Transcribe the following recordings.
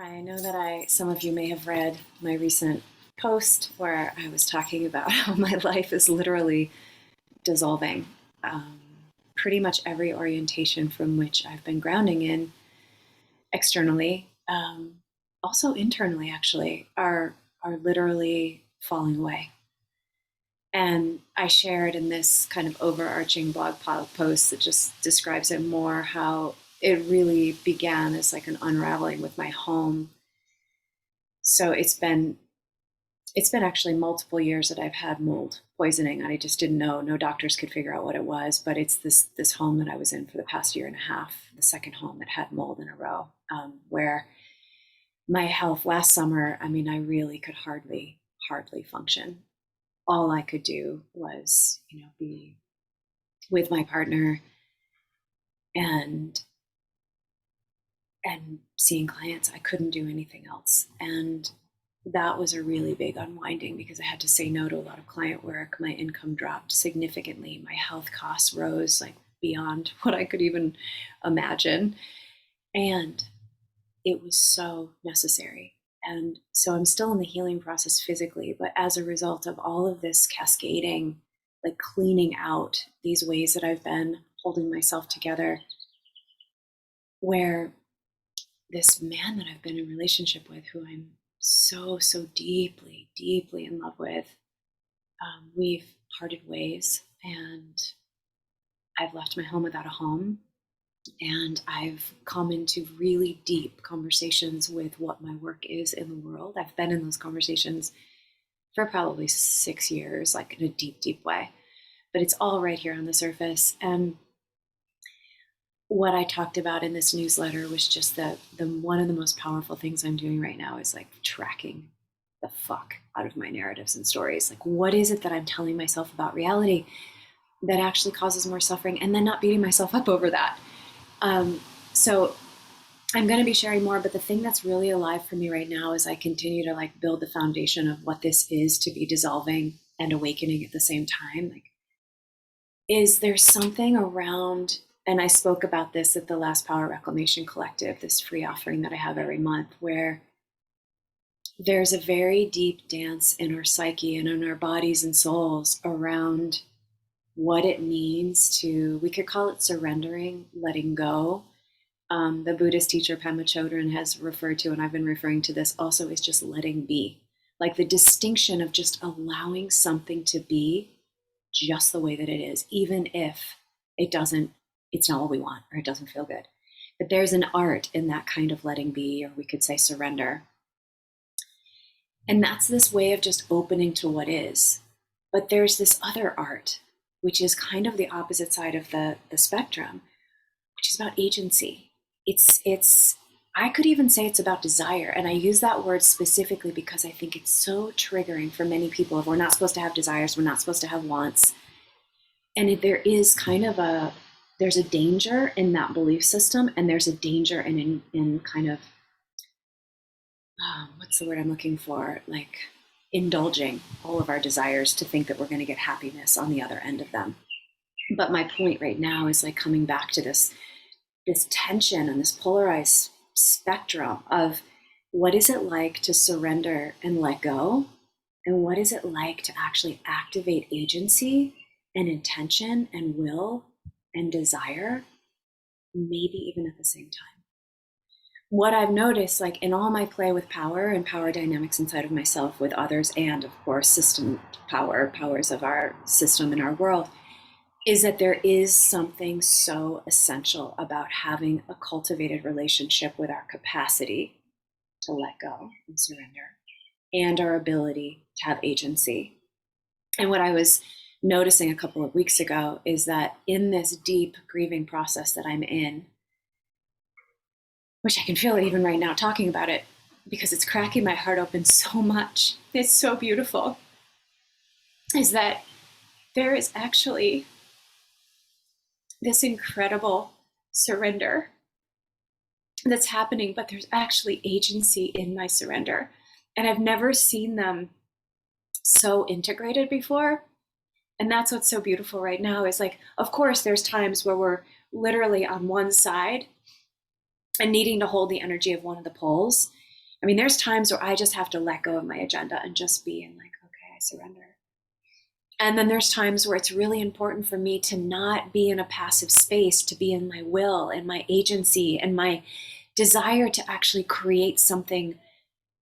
I know that some of you may have read my recent post where I was talking about how my life is literally dissolving. Um, Pretty much every orientation from which I've been grounding in externally, also internally, actually, are literally falling away. And I shared in this kind of overarching blog post that just describes it more how it really began as like an unraveling with my home. So it's been actually multiple years that I've had mold poisoning, and I just didn't know. No doctors could figure out what it was, but it's this home that I was in for the past year and a half, the second home that had mold in a row, where my health last summer, I mean, I really could hardly function. All I could do was, be with my partner and and seeing clients. I couldn't do anything else. And that was a really big unwinding because I had to say no to a lot of client work. My income dropped significantly. My health costs rose like beyond what I could even imagine. And it was so necessary. And so I'm still in the healing process physically, but as a result of all of this cascading, like cleaning out these ways that I've been holding myself together, where this man that I've been in relationship with, who I'm so deeply in love with, we've parted ways, and I've left my home without a home. And I've come into really deep conversations with what my work is in the world. I've been in those conversations for probably 6 years, like in a deep way. But it's all right here on the surface. And what I talked about in this newsletter was just the one of the most powerful things I'm doing right now is like tracking the fuck out of my narratives and stories. Like, what is it that I'm telling myself about reality that actually causes more suffering, and then not beating myself up over that. So I'm going to be sharing more, but the thing that's really alive for me right now is I continue to like build the foundation of what this is to be dissolving and awakening at the same time. Like, is there something around, and I spoke about this at the last Power Reclamation Collective, this free offering that I have every month, where there's a very deep dance in our psyche and in our bodies and souls around what it means to, we could call it surrendering, letting go. The Buddhist teacher Pema Chodron has referred to, and I've been referring to this also, is just letting be. Like the distinction of just allowing something to be just the way that it is, even if it's not what we want, or it doesn't feel good. But there's an art in that kind of letting be, or we could say surrender. And that's this way of just opening to what is. But there's this other art, which is kind of the opposite side of the spectrum, which is about agency. I could even say it's about desire. And I use that word specifically because I think it's so triggering for many people. If we're not supposed to have desires, we're not supposed to have wants. And there is kind of there's a danger in that belief system, and there's a danger in kind of, what's the word I'm looking for? Like indulging all of our desires to think that we're going to get happiness on the other end of them. But my point right now is like coming back to this tension and this polarized spectrum of what is it like to surrender and let go, and what is it like to actually activate agency and intention and will and desire, maybe even at the same time. What I've noticed, like in all my play with power and power dynamics inside of myself, with others, and of course system powers of our system and our world, is that there is something so essential about having a cultivated relationship with our capacity to let go and surrender, and our ability to have agency. And what I was noticing a couple of weeks ago is that in this deep grieving process that I'm in, which I can feel it even right now talking about it, because it's cracking my heart open so much, it's so beautiful, is that there is actually this incredible surrender that's happening, but there's actually agency in my surrender. And I've never seen them so integrated before. And that's what's so beautiful right now is like, of course, there's times where we're literally on one side and needing to hold the energy of one of the poles. I mean, there's times where I just have to let go of my agenda and just be and like, okay, I surrender. And then there's times where it's really important for me to not be in a passive space, to be in my will and my agency and my desire to actually create something,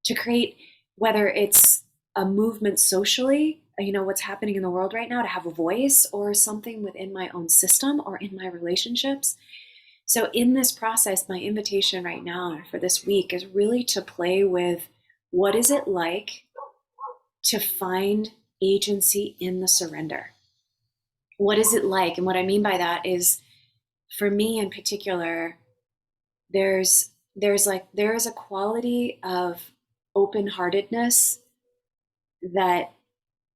to create, whether it's a movement socially, what's happening in the world right now, to have a voice, or something within my own system or in my relationships. So in this process, my invitation right now for this week is really to play with, what is it like to find agency in the surrender? What is it like? And what I mean by that is, for me in particular, there is a quality of open-heartedness that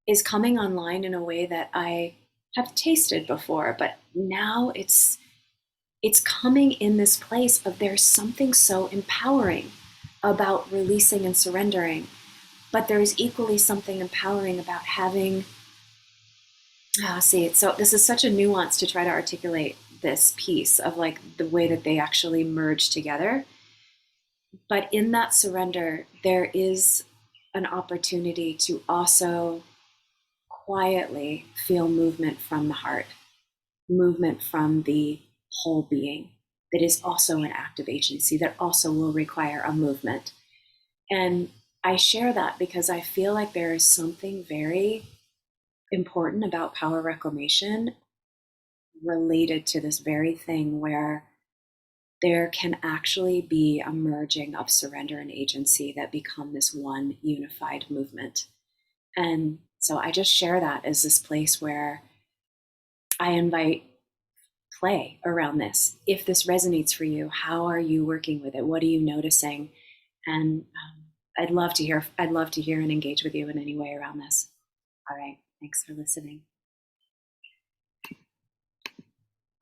is coming online in a way that I have tasted before, but now it's coming in this place of, there's something so empowering about releasing and surrendering, but there's equally something empowering about having, so this is such a nuance to try to articulate this piece of like the way that they actually merge together. But in that surrender, there is an opportunity to also quietly feel movement from the heart, movement from the whole being, that is also an act of agency, that also will require a movement. And I share that because I feel like there is something very important about power reclamation related to this very thing, where there can actually be a merging of surrender and agency that become this one unified movement. And so I just share that as this place where I invite play around this. If this resonates for you, how are you working with it? What are you noticing? And I'd love to hear and engage with you in any way around this. All right. Thanks for listening.